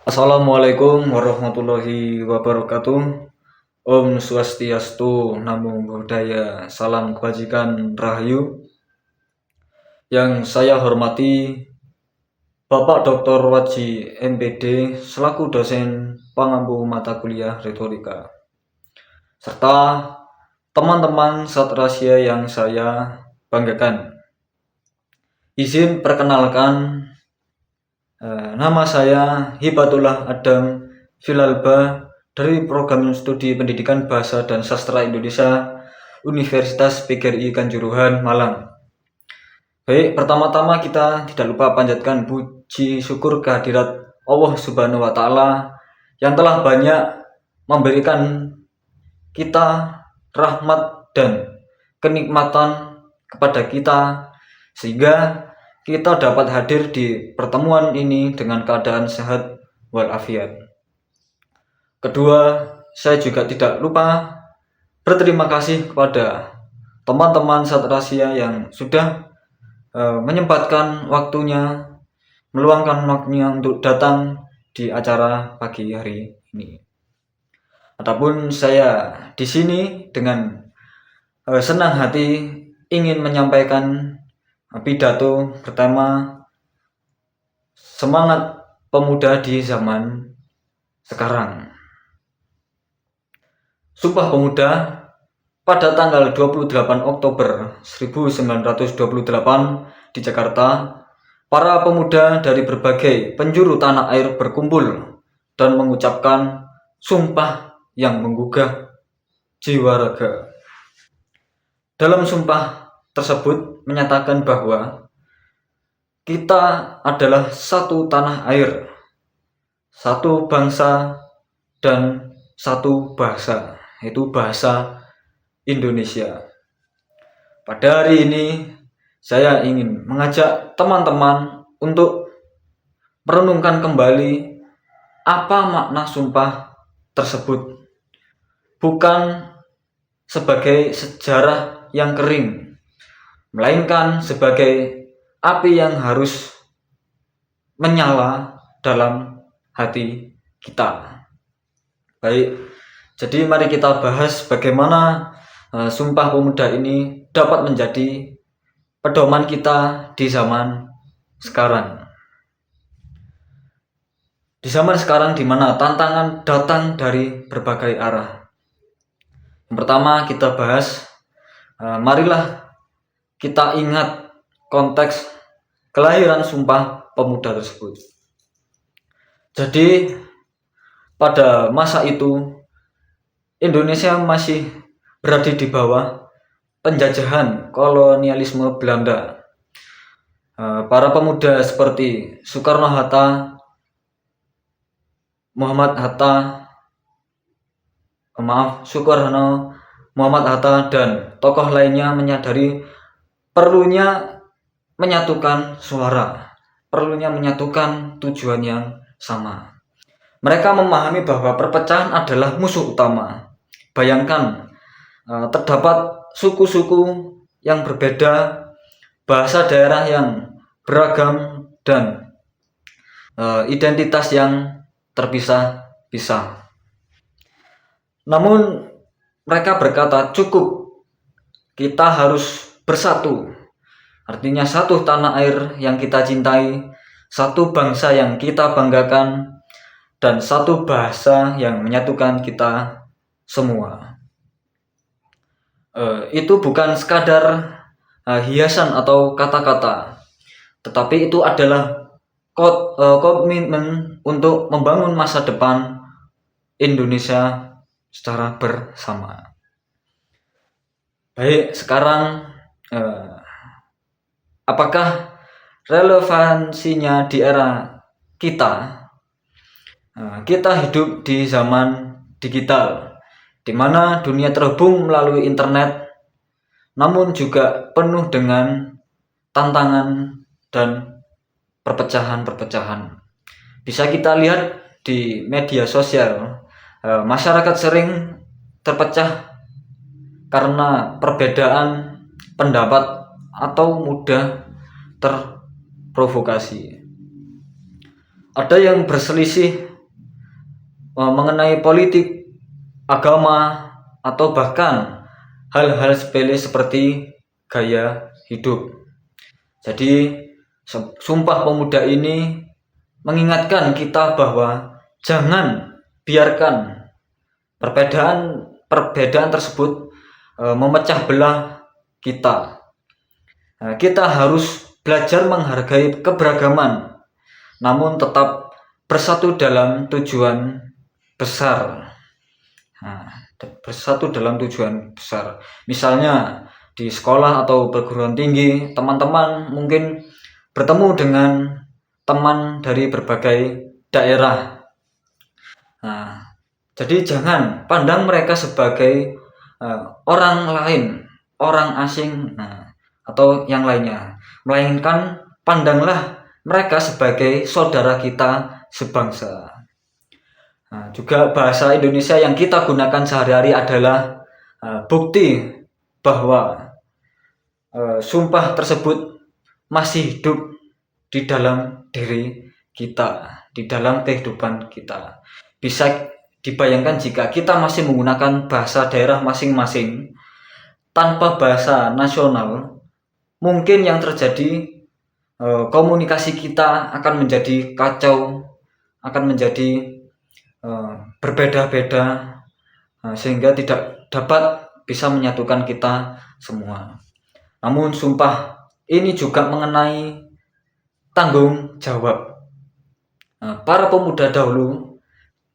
Assalamualaikum warahmatullahi wabarakatuh. Om Swastiastu, Namo Buddhaya, salam kebajikan Rahayu. Yang saya hormati Bapak Dr. Waji MPD selaku dosen pengampu mata kuliah retorika, serta teman-teman satrasya yang saya banggakan. Izin perkenalkan, nama saya Hibatullah Adam Filalba dari Program Studi Pendidikan Bahasa dan Sastra Indonesia Universitas PGRI Kanjuruhan, Malang. Baik, pertama-tama kita tidak lupa panjatkan puji syukur kehadirat Allah Subhanahu wa Ta'ala yang telah banyak memberikan kita rahmat dan kenikmatan kepada kita, sehingga kita dapat hadir di pertemuan ini dengan keadaan sehat walafiat. Kedua, saya juga tidak lupa berterima kasih kepada teman-teman satrasya yang sudah menyempatkan waktunya, meluangkan waktunya untuk datang di acara pagi hari ini. Adapun saya di sini dengan senang hati ingin menyampaikan pidato pertama semangat pemuda di zaman sekarang. Sumpah Pemuda pada tanggal 28 Oktober 1928 di Jakarta, para pemuda dari berbagai penjuru tanah air berkumpul dan mengucapkan sumpah yang menggugah jiwa raga. Dalam sumpah tersebut menyatakan bahwa kita adalah satu tanah air, satu bangsa, dan satu bahasa, yaitu bahasa Indonesia. Pada hari ini saya ingin mengajak teman-teman untuk merenungkan kembali apa makna sumpah tersebut, bukan sebagai sejarah yang kering, melainkan sebagai api yang harus menyala dalam hati kita. Baik, jadi mari kita bahas bagaimana Sumpah Pemuda ini dapat menjadi pedoman kita di zaman sekarang. Di zaman sekarang di mana tantangan datang dari berbagai arah. Yang pertama kita bahas, marilah kita ingat konteks kelahiran Sumpah Pemuda tersebut. Jadi pada masa itu Indonesia masih berada di bawah penjajahan kolonialisme Belanda. Para pemuda seperti Soekarno-Hatta, Soekarno, Muhammad Hatta, dan tokoh lainnya menyadari perlunya menyatukan suara, perlunya menyatukan tujuan yang sama. Mereka memahami bahwa perpecahan adalah musuh utama. Bayangkan, terdapat suku-suku yang berbeda, bahasa daerah yang beragam, dan identitas yang terpisah-pisah. Namun mereka berkata, cukup, kita harus bersatu. Artinya satu tanah air yang kita cintai, satu bangsa yang kita banggakan, dan satu bahasa yang menyatukan kita semua. Itu bukan sekadar hiasan atau kata-kata, tetapi itu adalah komitmen untuk membangun masa depan Indonesia secara bersama. Baik, sekarang apakah relevansinya di era kita? Kita hidup di zaman digital, di mana dunia terhubung melalui internet, namun juga penuh dengan tantangan dan perpecahan-perpecahan. Bisa kita lihat di media sosial, masyarakat sering terpecah karena perbedaan pendapat atau mudah terprovokasi. Ada yang berselisih mengenai politik, agama, atau bahkan hal-hal sepele seperti gaya hidup. Jadi Sumpah Pemuda ini mengingatkan kita bahwa jangan biarkan perbedaan tersebut memecah belah kita. Kita harus belajar menghargai keberagaman, namun tetap bersatu dalam tujuan besar. Misalnya di sekolah atau perguruan tinggi, teman-teman mungkin bertemu dengan teman dari berbagai daerah. Jadi jangan pandang mereka sebagai orang lain, orang asing, atau yang lainnya, melainkan pandanglah mereka sebagai saudara kita sebangsa. Juga bahasa Indonesia yang kita gunakan sehari-hari adalah bukti bahwa sumpah tersebut masih hidup di dalam diri kita, di dalam kehidupan kita. Bisa dibayangkan jika kita masih menggunakan bahasa daerah masing-masing tanpa bahasa nasional, mungkin yang terjadi komunikasi kita akan menjadi kacau, akan menjadi berbeda-beda, sehingga tidak dapat bisa menyatukan kita semua. Namun sumpah ini juga mengenai tanggung jawab. Para pemuda dahulu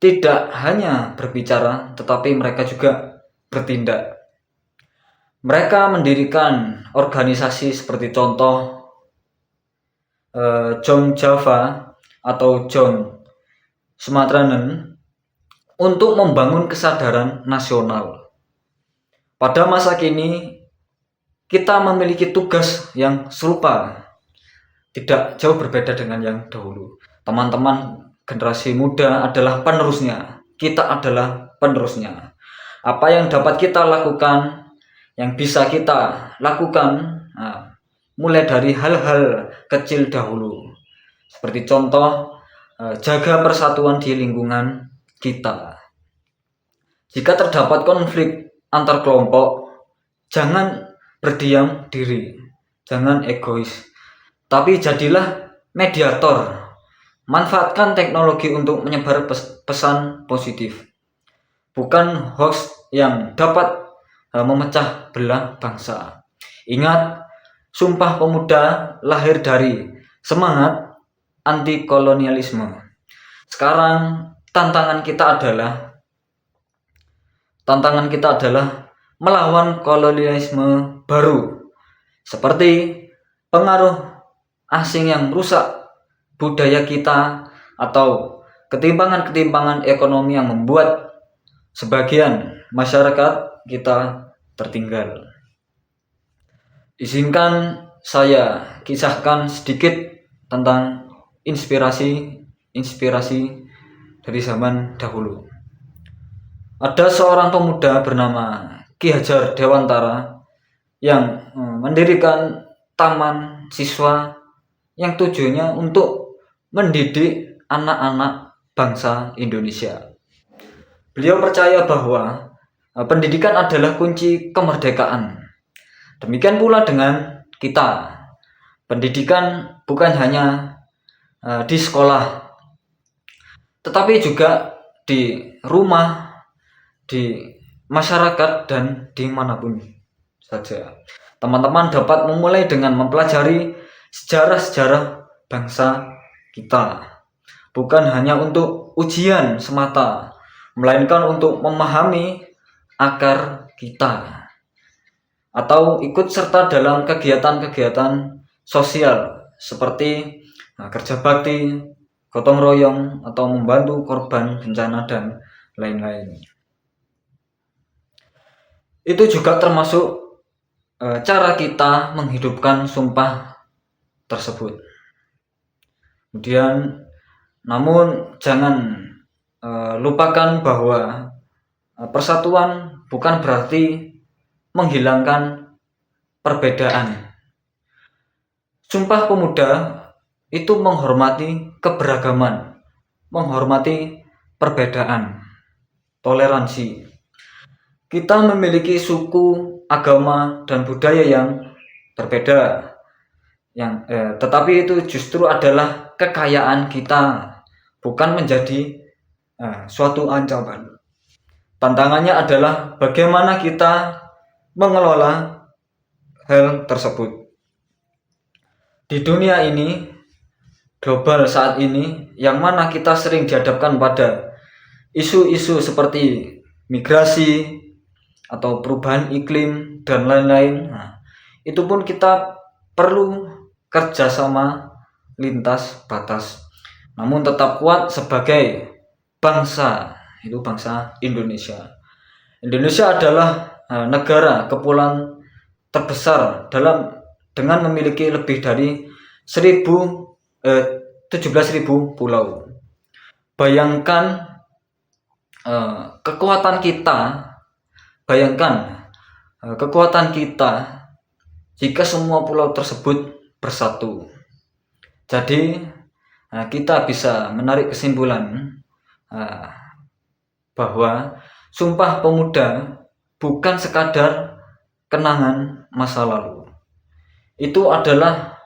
tidak hanya berbicara, tetapi mereka juga bertindak. Mereka mendirikan organisasi seperti contoh John Java atau John Sumatranen untuk membangun kesadaran nasional. Pada masa kini kita memiliki tugas yang serupa, tidak jauh berbeda dengan yang dahulu. Teman-teman generasi muda adalah penerusnya, kita adalah penerusnya. Apa yang dapat kita lakukan, yang bisa kita lakukan, mulai dari hal-hal kecil dahulu, seperti contoh jaga persatuan di lingkungan kita. Jika terdapat konflik antar kelompok, jangan berdiam diri, jangan egois, tapi jadilah mediator. Manfaatkan teknologi untuk menyebar pesan positif, bukan hoax yang dapat memecah belah bangsa. Ingat, Sumpah Pemuda lahir dari semangat anti kolonialisme. Sekarang tantangan kita adalah melawan kolonialisme baru, seperti pengaruh asing yang merusak budaya kita atau ketimpangan-ketimpangan ekonomi yang membuat sebagian masyarakat kita tertinggal. Izinkan saya kisahkan sedikit tentang inspirasi dari zaman dahulu. Ada seorang pemuda bernama Ki Hajar Dewantara yang mendirikan taman siswa yang tujuannya untuk mendidik anak-anak bangsa Indonesia. Beliau percaya bahwa pendidikan adalah kunci kemerdekaan. Demikian pula dengan kita. Pendidikan bukan hanya di sekolah, tetapi juga di rumah, di masyarakat, dan dimanapun saja. Teman-teman dapat memulai dengan mempelajari sejarah-sejarah bangsa kita, bukan hanya untuk ujian semata, melainkan untuk memahami akar kita, atau ikut serta dalam kegiatan-kegiatan sosial seperti kerja bakti, gotong royong, atau membantu korban bencana dan lain-lain. Itu juga termasuk cara kita menghidupkan sumpah tersebut. Kemudian, namun jangan lupakan bahwa persatuan bukan berarti menghilangkan perbedaan. Sumpah Pemuda itu menghormati keberagaman, menghormati perbedaan, toleransi. Kita memiliki suku, agama, dan budaya yang berbeda, tetapi itu justru adalah kekayaan kita, bukan menjadi suatu ancaman. Tantangannya adalah bagaimana kita mengelola hal tersebut. Di dunia ini, global saat ini, yang mana kita sering dihadapkan pada isu-isu seperti migrasi atau perubahan iklim dan lain-lain. Itu pun kita perlu kerjasama lintas batas, namun tetap kuat sebagai bangsa, itu bangsa Indonesia. Indonesia adalah negara kepulauan terbesar dengan memiliki lebih dari 17.000 pulau. Bayangkan kekuatan kita jika semua pulau tersebut bersatu. Jadi kita bisa menarik kesimpulan bahwa Sumpah Pemuda bukan sekadar kenangan masa lalu. Itu adalah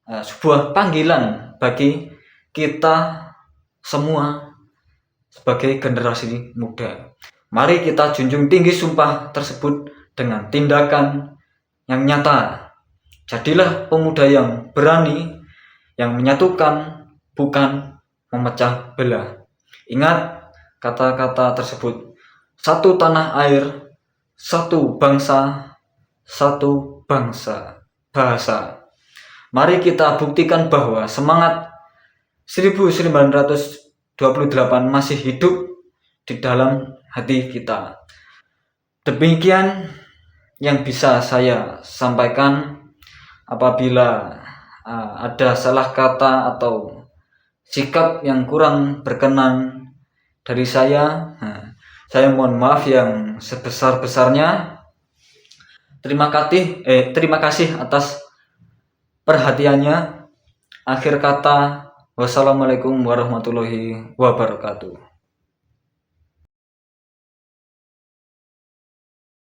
sebuah panggilan bagi kita semua sebagai generasi muda. Mari kita junjung tinggi sumpah tersebut dengan tindakan yang nyata. Jadilah pemuda yang berani, yang menyatukan, bukan memecah belah. Ingat kata-kata tersebut. Satu tanah air, satu bangsa, satu bahasa. Mari kita buktikan bahwa semangat 1928 masih hidup di dalam hati kita. Demikian yang bisa saya sampaikan. Apabila ada salah kata atau sikap yang kurang berkenan dari saya mohon maaf yang sebesar-besarnya. Terima kasih atas perhatiannya. Akhir kata, wassalamualaikum warahmatullahi wabarakatuh.